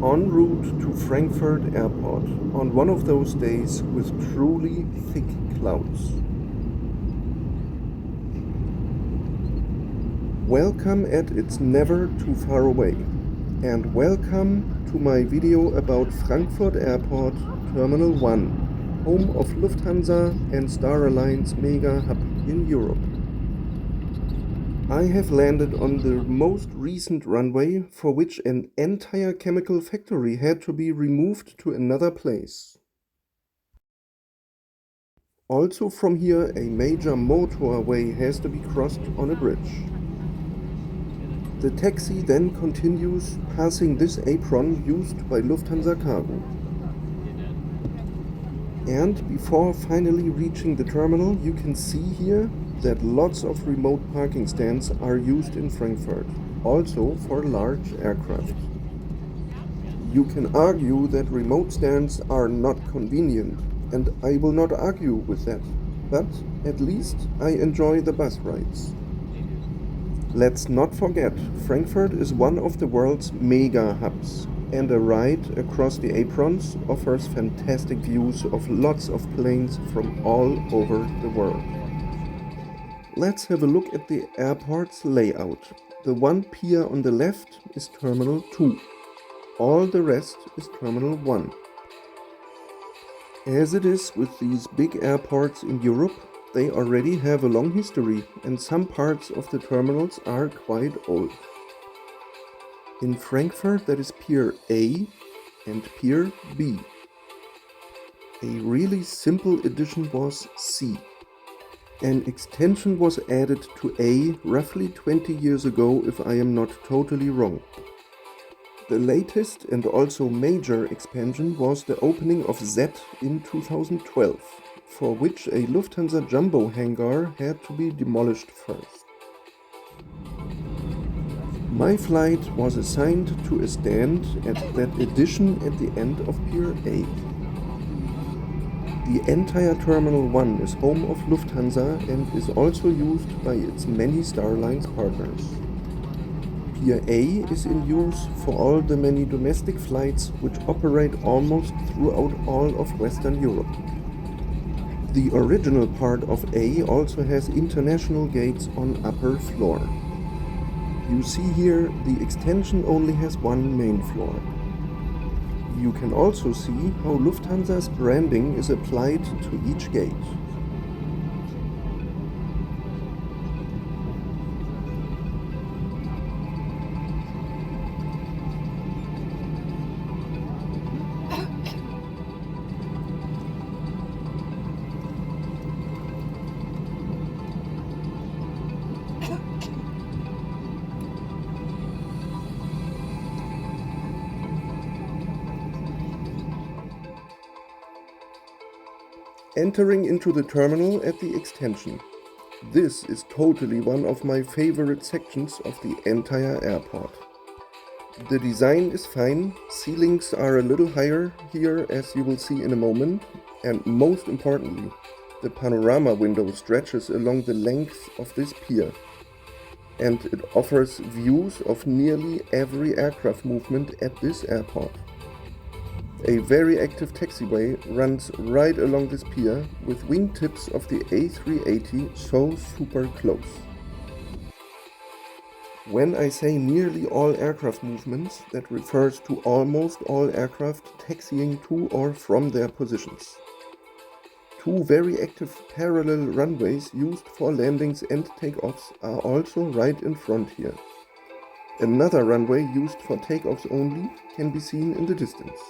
En route to Frankfurt Airport on one of those days with truly thick clouds. Welcome at It's Never Too Far Away, and welcome to my video about Frankfurt Airport Terminal 1, home of Lufthansa and Star Alliance mega hub in Europe. I have landed on the most recent runway, for which an entire chemical factory had to be removed to another place. Also from here, a major motorway has to be crossed on a bridge. The taxi then continues, passing this apron used by Lufthansa Cargo. And before finally reaching the terminal, you can see here that lots of remote parking stands are used in Frankfurt, also for large aircraft. You can argue that remote stands are not convenient, and I will not argue with that, but at least I enjoy the bus rides. Let's not forget, Frankfurt is one of the world's mega hubs, and a ride across the aprons offers fantastic views of lots of planes from all over the world. Let's have a look at the airport's layout. The one pier on the left is Terminal 2. All the rest is Terminal 1. As it is with these big airports in Europe, they already have a long history, and some parts of the terminals are quite old. In Frankfurt, that is Pier A and Pier B. A really simple addition was C. An extension was added to A roughly 20 years ago, if I am not totally wrong. The latest and also major expansion was the opening of Z in 2012, for which a Lufthansa jumbo hangar had to be demolished first. My flight was assigned to a stand at that addition at the end of Pier A. The entire Terminal 1 is home of Lufthansa and is also used by its many Star Alliance partners. Pier A is in use for all the many domestic flights which operate almost throughout all of Western Europe. The original part of A also has international gates on upper floor. You see here the extension only has one main floor. You can also see how Lufthansa's branding is applied to each gate. Entering into the terminal at the extension. This is totally one of my favorite sections of the entire airport. The design is fine, ceilings are a little higher here as you will see in a moment, and most importantly, the panorama window stretches along the length of this pier, and it offers views of nearly every aircraft movement at this airport. A very active taxiway runs right along this pier with wingtips of the A380 so super close. When I say nearly all aircraft movements, that refers to almost all aircraft taxiing to or from their positions. Two very active parallel runways used for landings and takeoffs are also right in front here. Another runway used for takeoffs only can be seen in the distance.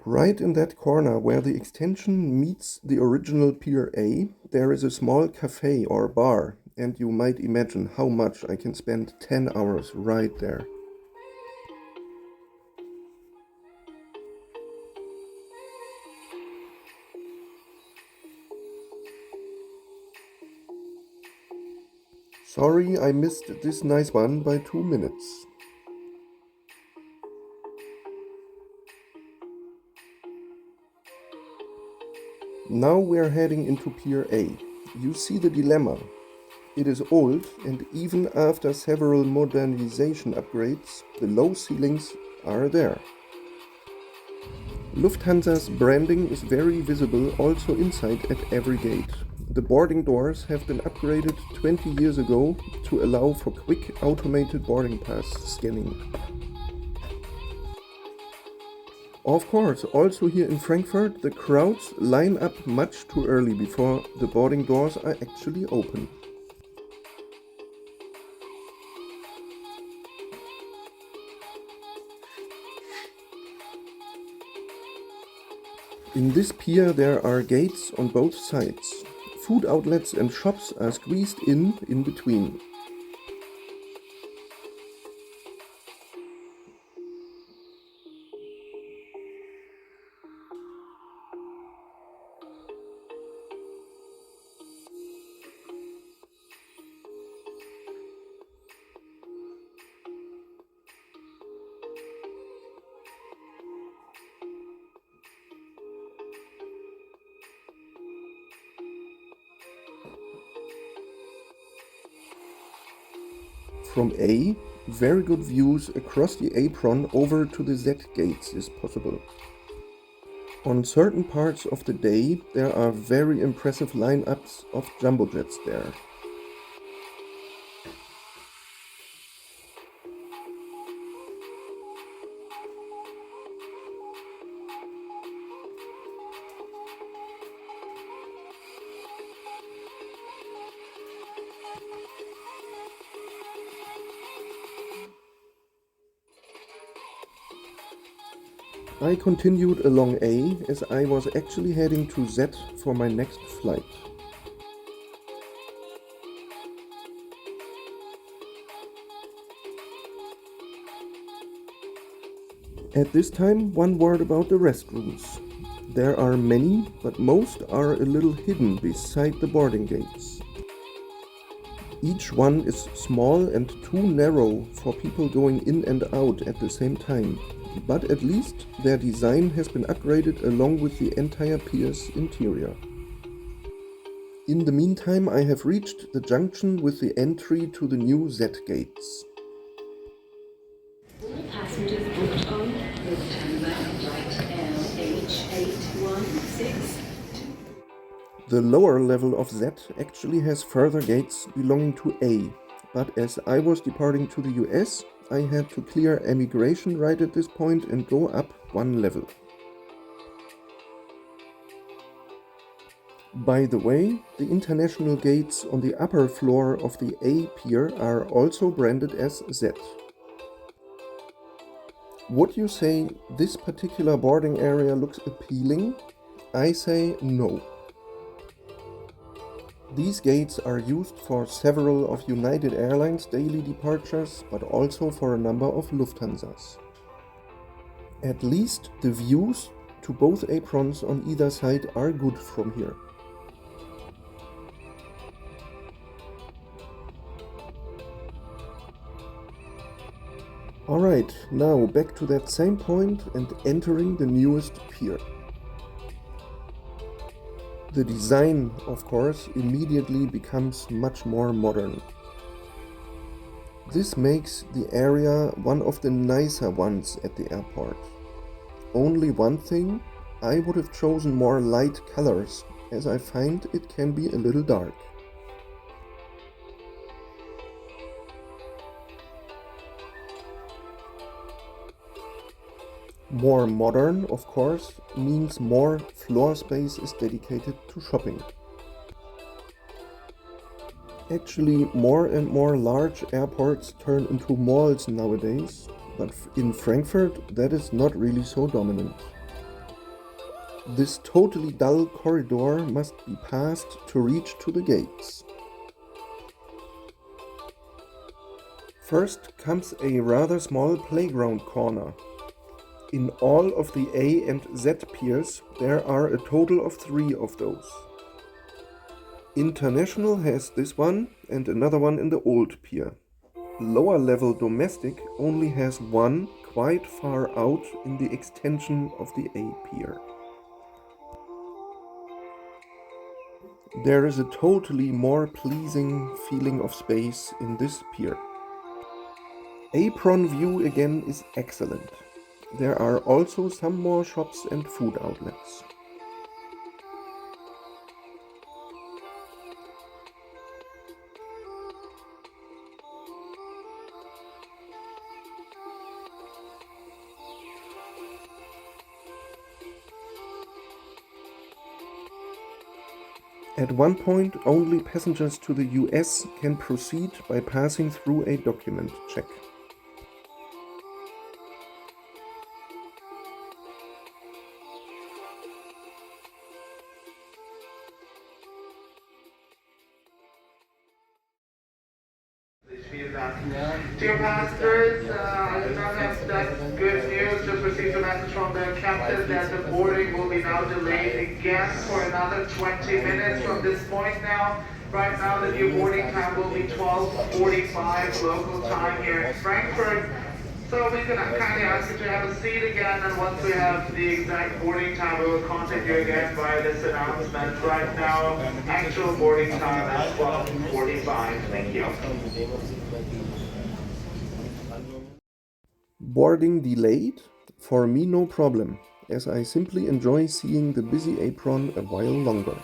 Right in that corner where the extension meets the original Pier A, there is a small cafe or bar, and you might imagine how much I can spend 10 hours right there. Sorry, I missed this nice one by 2 minutes. Now we're heading into Pier A. You see the dilemma. It is old, and even after several modernization upgrades, the low ceilings are there. Lufthansa's branding is very visible also inside at every gate. The boarding doors have been upgraded 20 years ago to allow for quick automated boarding pass scanning. Of course, also here in Frankfurt, the crowds line up much too early before the boarding doors are actually open. In this pier there are gates on both sides. Food outlets and shops are squeezed in between. From A, very good views across the apron over to the Z gates is possible. On certain parts of the day, there are very impressive lineups of jumbo jets there. I continued along A as I was actually heading to Z for my next flight. At this time, one word about the restrooms. There are many, but most are a little hidden beside the boarding gates. Each one is small and too narrow for people going in and out at the same time. But at least their design has been upgraded along with the entire pier's interior. In the meantime, I have reached the junction with the entry to the new Z gates. All passengers booked on Lufthansa flight LH816. The lower level of Z actually has further gates belonging to A, but as I was departing to the US, I had to clear immigration right at this point and go up one level. By the way, the international gates on the upper floor of the A pier are also branded as Z. Would you say this particular boarding area looks appealing? I say no. These gates are used for several of United Airlines' daily departures, but also for a number of Lufthansa's. At least the views to both aprons on either side are good from here. Alright, now back to that same point and entering the newest pier. The design, of course, immediately becomes much more modern. This makes the area one of the nicer ones at the airport. Only one thing, I would have chosen more light colors, as I find it can be a little dark. More modern, of course, means more floor space is dedicated to shopping. Actually, more and more large airports turn into malls nowadays, but in Frankfurt that is not really so dominant. This totally dull corridor must be passed to reach to the gates. First comes a rather small playground corner. In all of the A and Z piers, there are a total of 3 of those. International has this one and another one in the old pier. Lower level domestic only has one quite far out in the extension of the A pier. There is a totally more pleasing feeling of space in this pier. Apron view again is excellent. There are also some more shops and food outlets. At one point, only passengers to the US can proceed by passing through a document check. Dear passengers, that's good news. Just received a message from the captain that the boarding will be now delayed again for another 20 minutes from this point now. Right now the new boarding time will be 12:45 local time here in Frankfurt. So we can kindly ask you to have a seat again, and once we have the exact boarding time, we will contact you again via this announcement. Right now, actual boarding time is 12:45. Thank you. Boarding delayed? For me, no problem, as I simply enjoy seeing the busy apron a while longer.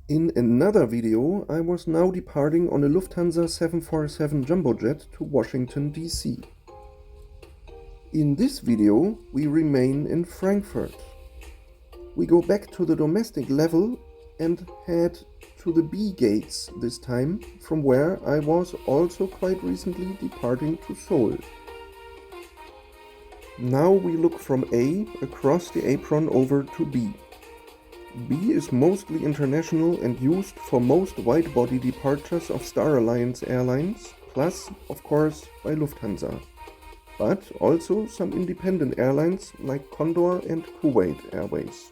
In another video, I was now departing on a Lufthansa 747 jumbo jet to Washington, D.C. In this video, we remain in Frankfurt. We go back to the domestic level and head to the B gates this time, from where I was also quite recently departing to Seoul. Now we look from A across the apron over to B. B is mostly international and used for most wide-body departures of Star Alliance airlines, plus, of course, by Lufthansa. But also some independent airlines like Condor and Kuwait Airways.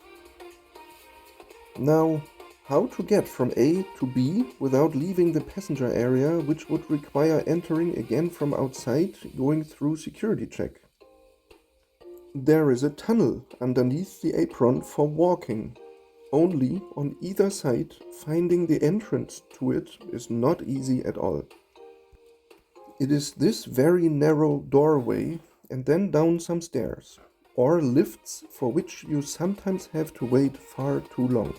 Now, how to get from A to B without leaving the passenger area, which would require entering again from outside, going through security check? There is a tunnel underneath the apron for walking. Only on either side, finding the entrance to it is not easy at all. It is this very narrow doorway and then down some stairs, or lifts for which you sometimes have to wait far too long.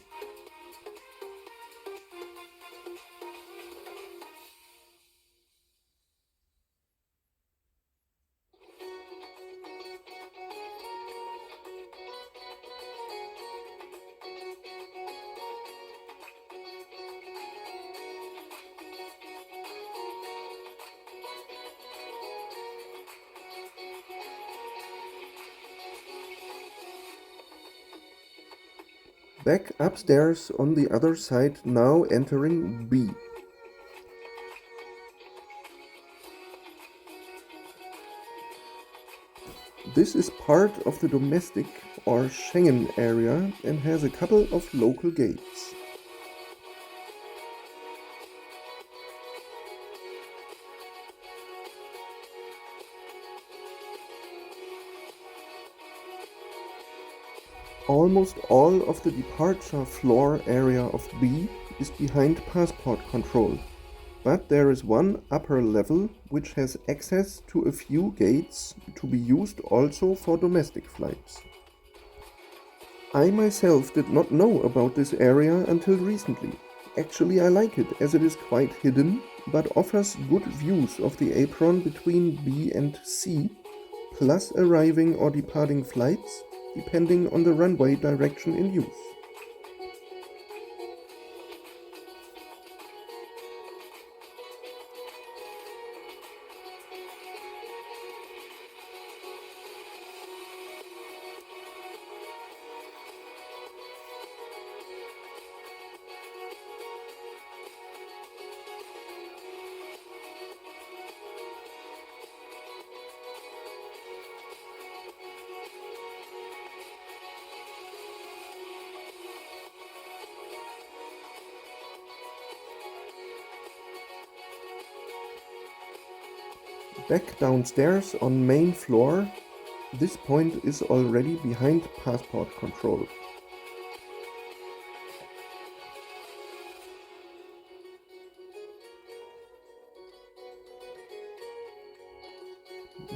Back upstairs on the other side, now entering B. This is part of the domestic or Schengen area and has a couple of local gates. Almost all of the departure floor area of B is behind passport control, but there is one upper level which has access to a few gates to be used also for domestic flights. I myself did not know about this area until recently. Actually, I like it as it is quite hidden but offers good views of the apron between B and C, plus arriving or departing flights, depending on the runway direction in use. Back downstairs on main floor, this point is already behind passport control.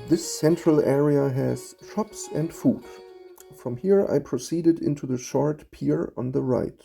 This central area has shops and food. From here I proceeded into the short pier on the right.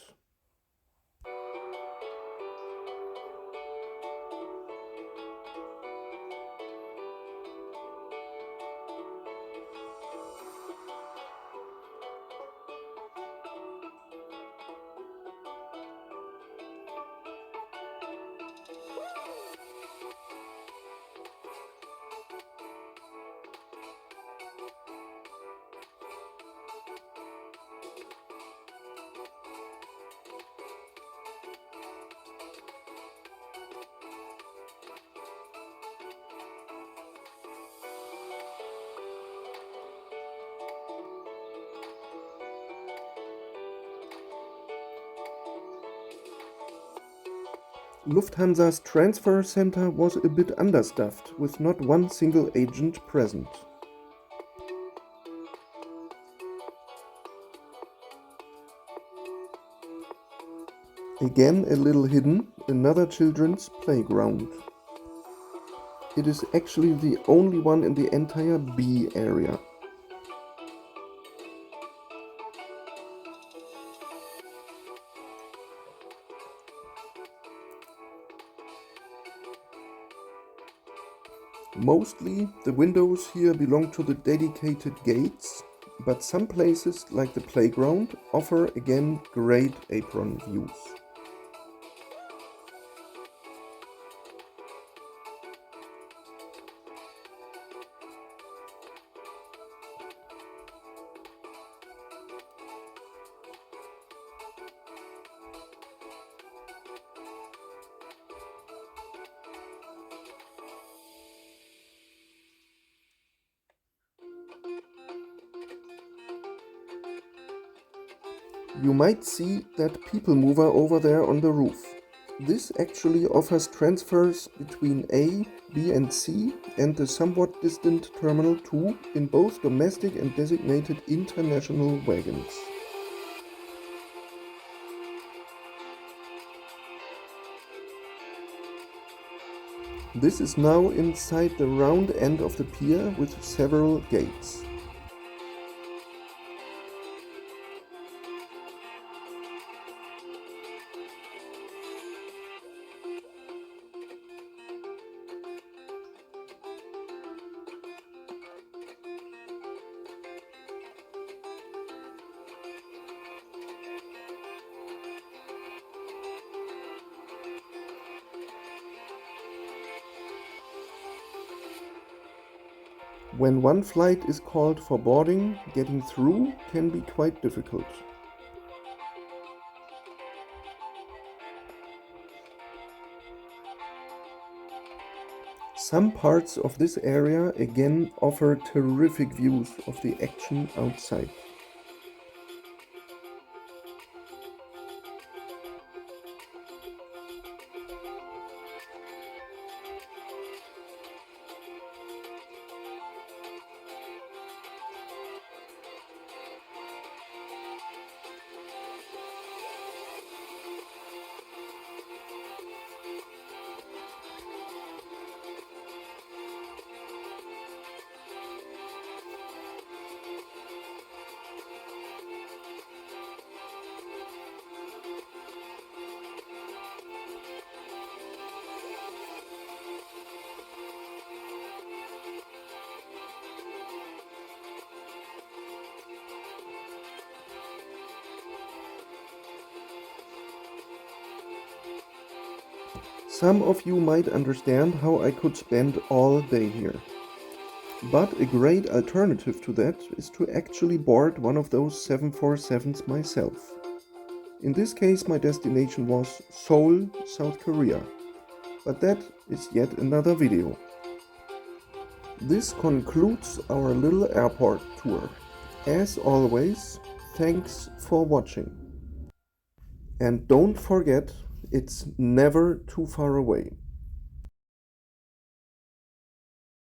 Lufthansa's transfer center was a bit understaffed, with not one single agent present. Again a little hidden, another children's playground. It is actually the only one in the entire B area. Mostly the windows here belong to the dedicated gates, but some places, like the playground, offer again great apron views. You might see that people mover over there on the roof. This actually offers transfers between A, B and C and the somewhat distant Terminal 2 in both domestic and designated international wagons. This is now inside the round end of the pier with several gates. When one flight is called for boarding, getting through can be quite difficult. Some parts of this area again offer terrific views of the action outside. Some of you might understand how I could spend all day here. But a great alternative to that is to actually board one of those 747s myself. In this case, my destination was Seoul, South Korea. But that is yet another video. This concludes our little airport tour. As always, thanks for watching. And don't forget, it's never too far away.